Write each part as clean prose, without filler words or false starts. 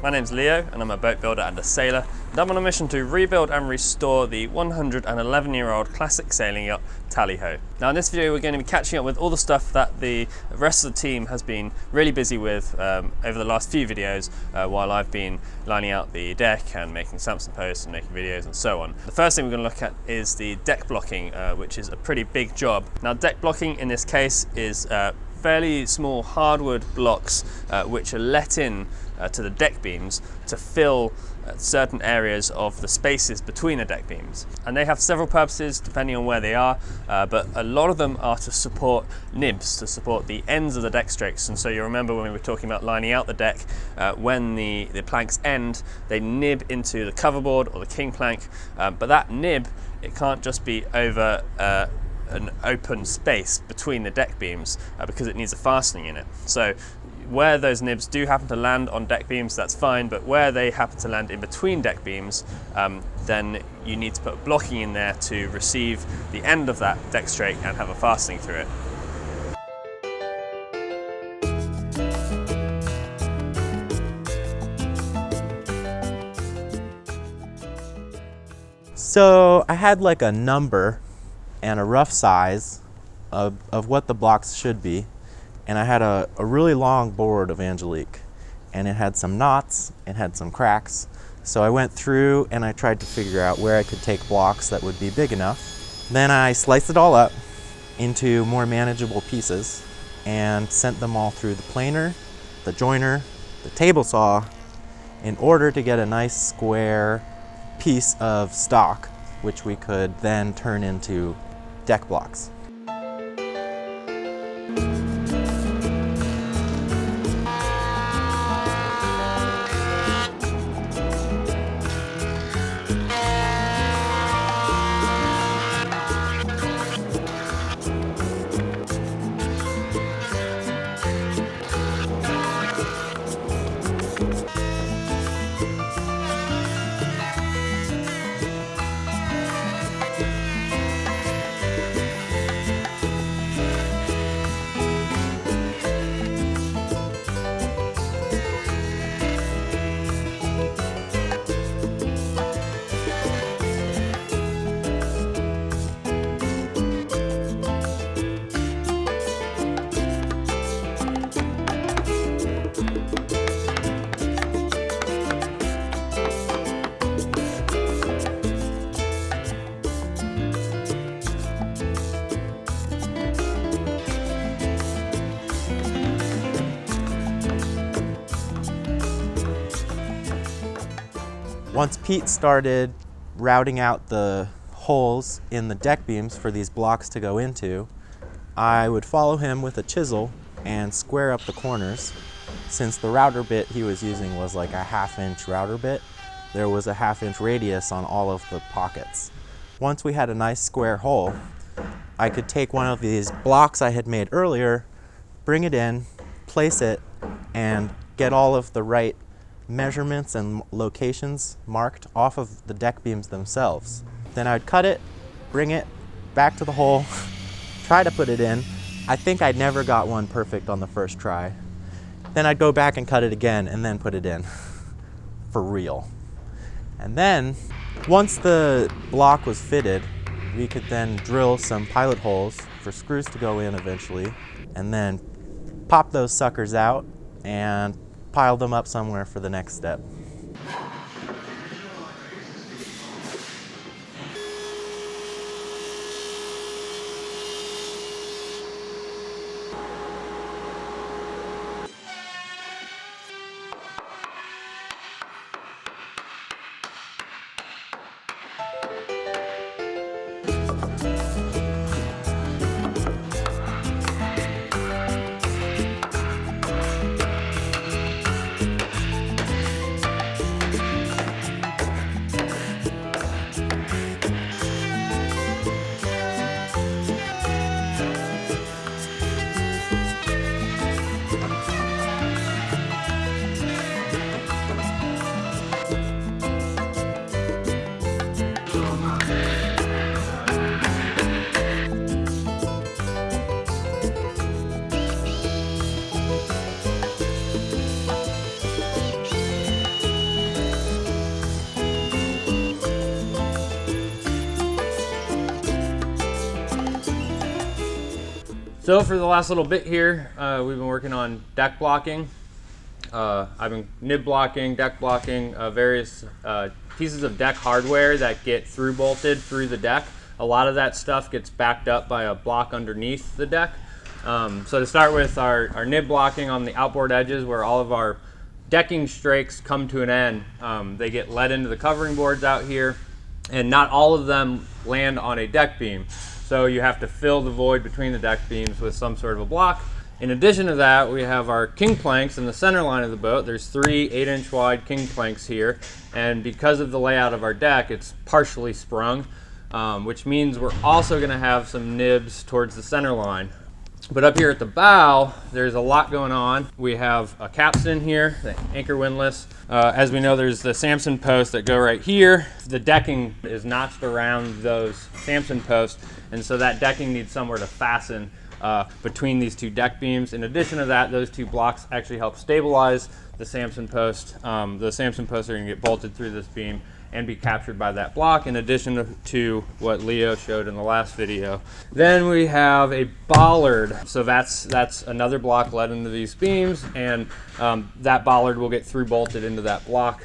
My name's Leo and I'm a boat builder and a sailor, and I'm on a mission to rebuild and restore the 111-year-old classic sailing yacht Tally-Ho. Now in this video we're going to be catching up with all the stuff that the rest of the team has been really busy with over the last few videos while I've been lining out the deck and making Sampson posts and making videos and so on. The first thing we're going to look at is the deck blocking, which is a pretty big job. Now deck blocking in this case is fairly small hardwood blocks which are let in to the deck beams to fill certain areas of the spaces between the deck beams. And they have several purposes depending on where they are, but a lot of them are to support nibs, to support the ends of the deck strakes. And so you remember when we were talking about lining out the deck, when the planks end, they nib into the coverboard or the king plank, but that nib, it can't just be over an open space between the deck beams because it needs a fastening in it. So where those nibs do happen to land on deck beams, that's fine, but where they happen to land in between deck beams, then you need to put blocking in there to receive the end of that deck strake and have a fastening through it. So I had like a number and a rough size of what the blocks should be. And I had a really long board of Angelique, and it had some knots, it had some cracks. So I went through and I tried to figure out where I could take blocks that would be big enough. Then I sliced it all up into more manageable pieces and sent them all through the planer, the joiner, the table saw, in order to get a nice square piece of stock, which we could then turn into deck blocks. Once Pete started routing out the holes in the deck beams for these blocks to go into, I would follow him with a chisel and square up the corners. Since the router bit he was using was like a 1/2-inch router bit, there was a 1/2-inch radius on all of the pockets. Once we had a nice square hole, I could take one of these blocks I had made earlier, bring it in, place it, and get all of the right measurements and locations marked off of the deck beams themselves. Then I would cut it, bring it back to the hole, try to put it in. I think I never got one perfect on the first try. Then I'd go back and cut it again and then put it in for real. And then once the block was fitted, we could then drill some pilot holes for screws to go in eventually, and then pop those suckers out and pile them up somewhere for the next step. So for the last little bit here, we've been working on deck blocking. I've been nib blocking, deck blocking, various pieces of deck hardware that get through bolted through the deck. A lot of that stuff gets backed up by a block underneath the deck. So to start with, our nib blocking on the outboard edges where all of our decking strakes come to an end. They get let into the covering boards out here, and not all of them land on a deck beam. So you have to fill the void between the deck beams with some sort of a block. In addition to that, we have our king planks in the center line of the boat. There's 3 8-inch wide king planks here, and because of the layout of our deck, it's partially sprung, which means we're also going to have some nibs towards the center line. But up here at the bow, there's a lot going on. We have a capstan here, the anchor windlass. As we know, there's the Sampson posts that go right here. The decking is notched around those Sampson posts, and so that decking needs somewhere to fasten between these 2 deck beams. In addition to that, those 2 blocks actually help stabilize the Sampson post. The Sampson posts are going to get bolted through this beam and be captured by that block, in addition to what Leo showed in the last video. Then we have a bollard. So that's another block led into these beams, and that bollard will get through bolted into that block.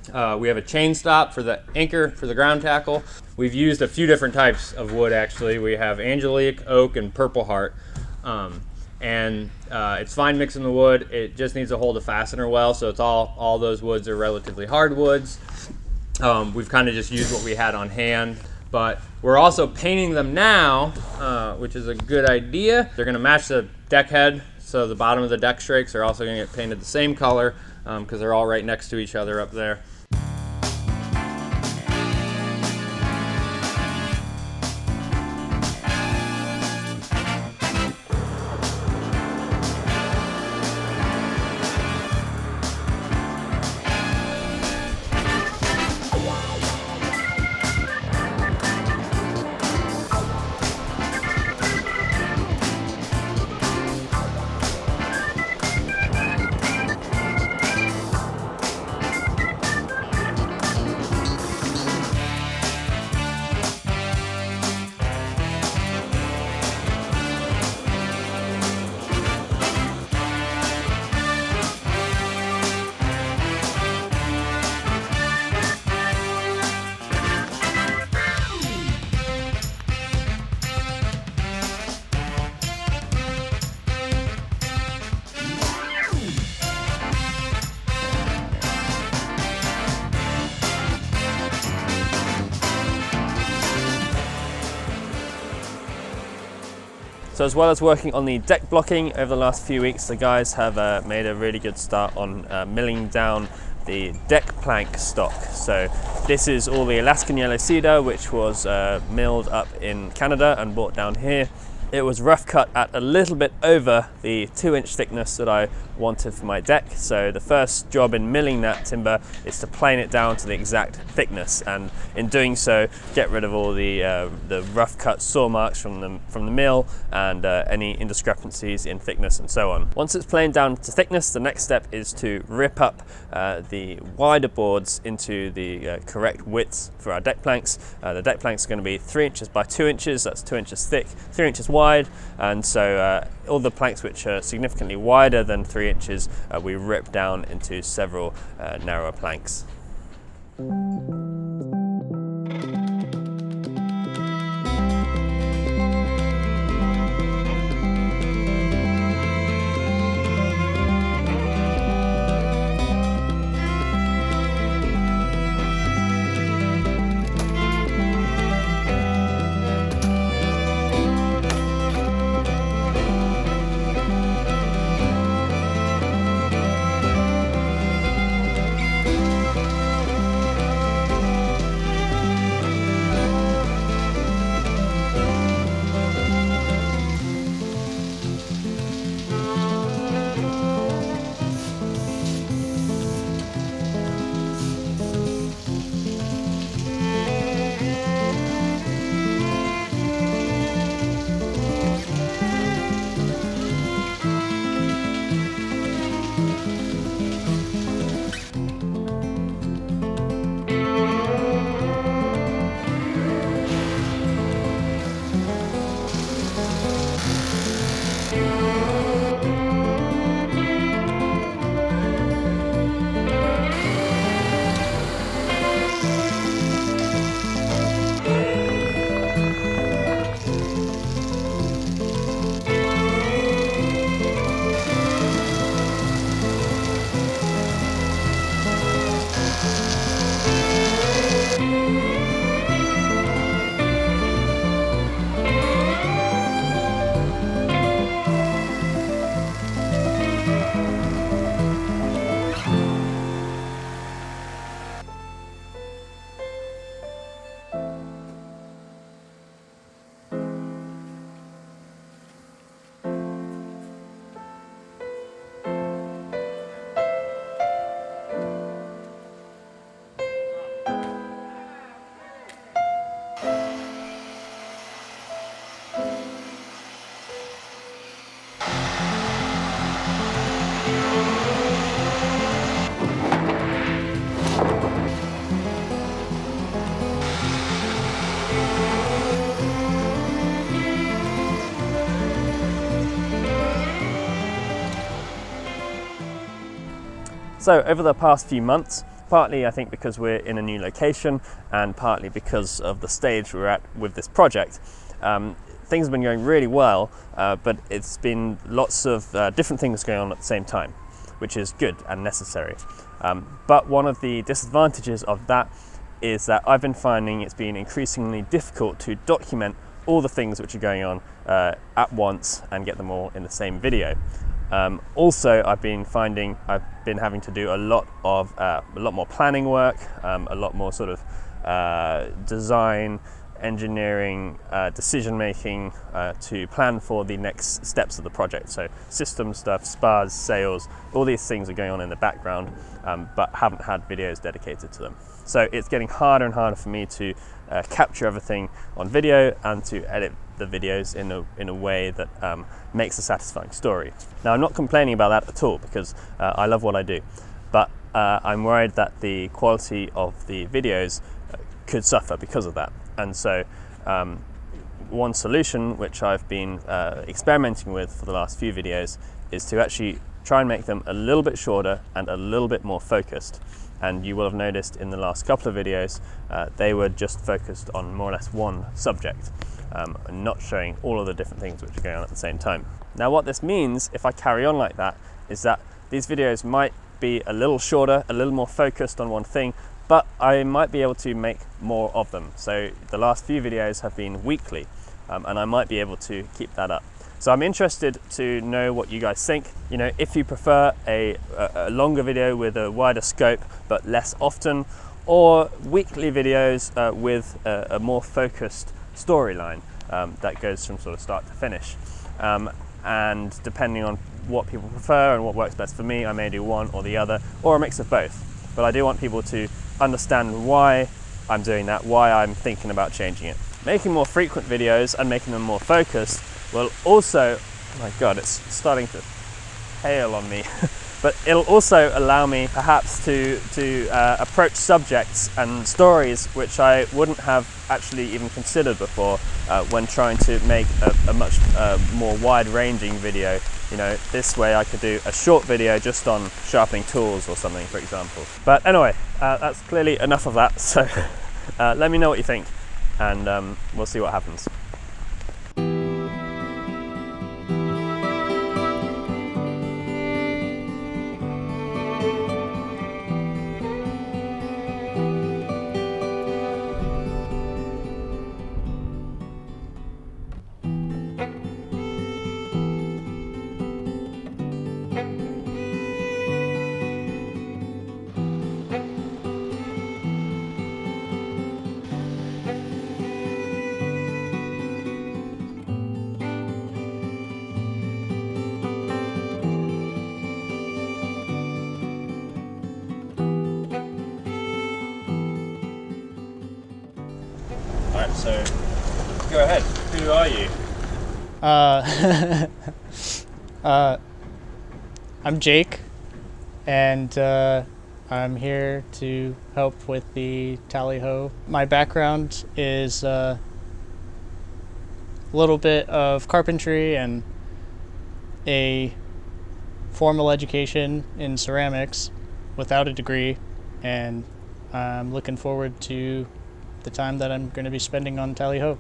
We have a chain stop for the anchor for the ground tackle. We've used a few different types of wood actually. We have Angelique, oak, and purple heart. It's fine mixing the wood. It just needs to hold a fastener well, so it's all those woods are relatively hard woods. We've kind of just used what we had on hand, but we're also painting them now, which is a good idea. They're going to match the deck head, so the bottom of the deck strakes are also going to get painted the same color because they're all right next to each other up there. So as well as working on the deck blocking over the last few weeks, the guys have made a really good start on milling down the deck plank stock. So this is all the Alaskan yellow cedar, which was milled up in Canada and brought down here. It was rough cut at a little bit over the 2-inch thickness that I wanted for my deck. So the first job in milling that timber is to plane it down to the exact thickness, and in doing so, get rid of all the rough cut saw marks from the mill and any indiscrepancies in thickness and so on. Once it's planed down to thickness, the next step is to rip up the wider boards into the correct widths for our deck planks. The deck planks are going to be 3 inches by 2 inches. That's 2 inches thick, 3 inches wide, and so all the planks which are significantly wider than 3 inches we rip down into several narrower planks. So over the past few months, partly I think because we're in a new location and partly because of the stage we're at with this project, things have been going really well, but it's been lots of different things going on at the same time, which is good and necessary. But one of the disadvantages of that is that I've been finding it's been increasingly difficult to document all the things which are going on at once and get them all in the same video. Also, I've been finding I've been having to do a lot more planning work, a lot more sort of design, engineering, decision making to plan for the next steps of the project. So system stuff, spas, sales, all these things are going on in the background, but haven't had videos dedicated to them. So it's getting harder and harder for me to capture everything on video and to edit the videos in a way that makes a satisfying story. Now, I'm not complaining about that at all, because I love what I do, but I'm worried that the quality of the videos could suffer because of that. And so one solution which I've been experimenting with for the last few videos is to actually try and make them a little bit shorter and a little bit more focused. And you will have noticed in the last couple of videos they were just focused on more or less one subject, and not showing all of the different things which are going on at the same time. Now, what this means, if I carry on like that, is that these videos might be a little shorter, a little more focused on one thing, but I might be able to make more of them. So the last few videos have been weekly, and I might be able to keep that up. So I'm interested to know what you guys think. You know, if you prefer a longer video with a wider scope but less often, or weekly videos with a more focused storyline that goes from sort of start to finish. And depending on what people prefer and what works best for me, I may do one or the other, or a mix of both. But I do want people to understand why I'm doing that, why I'm thinking about changing it. Making more frequent videos and making them more focused will also, oh my god, it's starting to hail on me, but it'll also allow me perhaps to approach subjects and stories which I wouldn't have actually even considered before when trying to make a much more wide-ranging video. You know, this way I could do a short video just on sharpening tools or something, for example. But anyway, that's clearly enough of that, so let me know what you think, and we'll see what happens. Alright, so go ahead. Who are you? I'm Jake, and I'm here to help with the tally ho. My background is a little bit of carpentry and a formal education in ceramics without a degree, and I'm looking forward to the time that I'm going to be spending on tally ho.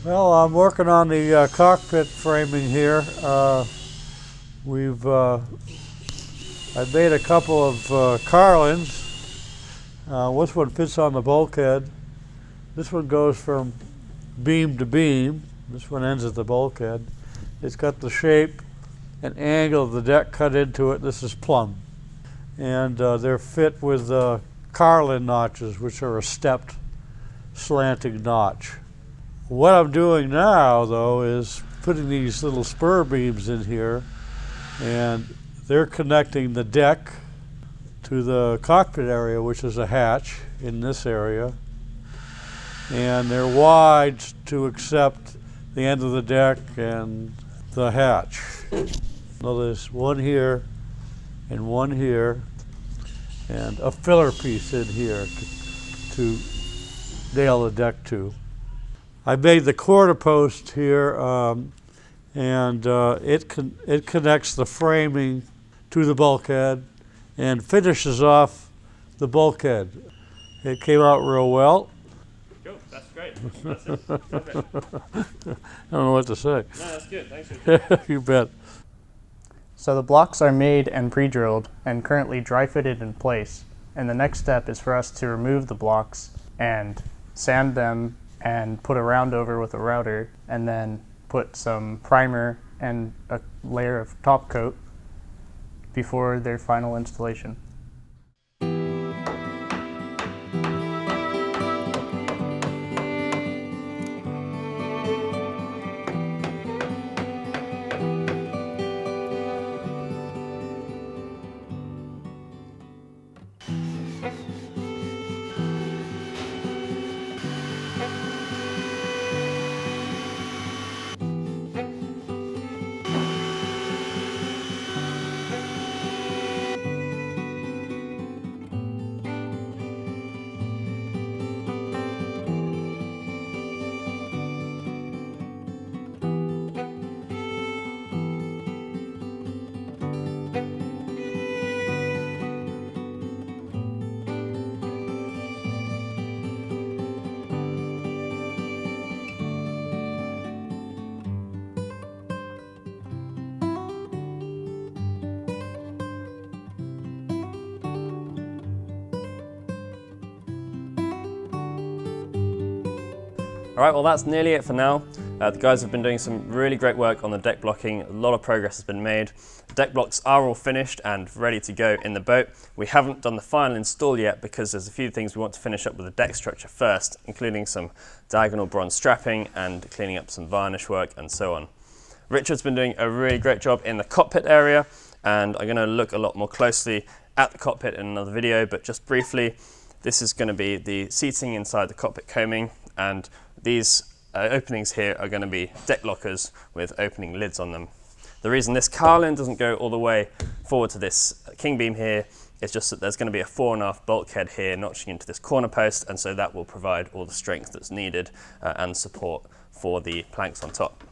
Well, I'm working on the cockpit framing here. I've made a couple of carlins. This one fits on the bulkhead. This one goes from beam to beam. This one ends at the bulkhead. It's got the shape and angle of the deck cut into it. This is plumb. And they're fit with carlin notches, which are a stepped slanting notch. What I'm doing now, though, is putting these little spur beams in here, and they're connecting the deck to the cockpit area, which is a hatch in this area. And they're wide to accept the end of the deck and the hatch. So there's one here and one here, and a filler piece in here to nail the deck to. I made the quarter post here, and it connects the framing to the bulkhead and finishes off the bulkhead. It came out real well. Cool, that's great. That's it. Perfect. I don't know what to say. No, that's good. Thanks for You bet. So the blocks are made and pre-drilled and currently dry fitted in place. And the next step is for us to remove the blocks and sand them and put a round over with a router, and then put some primer and a layer of top coat before their final installation. All right, well that's nearly it for now. The guys have been doing some really great work on the deck blocking. A lot of progress has been made. The deck blocks are all finished and ready to go in the boat. We haven't done the final install yet because there's a few things we want to finish up with the deck structure first, including some diagonal bronze strapping and cleaning up some varnish work and so on. Richard's been doing a really great job in the cockpit area, and I'm going to look a lot more closely at the cockpit in another video, but just briefly, this is going to be the seating inside the cockpit coaming, and these openings here are going to be deck lockers with opening lids on them. The reason this carlin doesn't go all the way forward to this king beam here is just that there's going to be a 4.5 bulkhead here notching into this corner post, and so that will provide all the strength that's needed and support for the planks on top.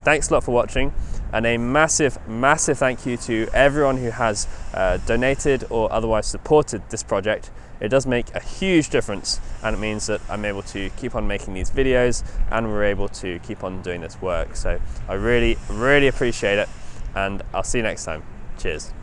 Thanks a lot for watching, and a massive thank you to everyone who has donated or otherwise supported this project. It does make a huge difference, and it means that I'm able to keep on making these videos and we're able to keep on doing this work. So I really appreciate it, and I'll see you next time. Cheers.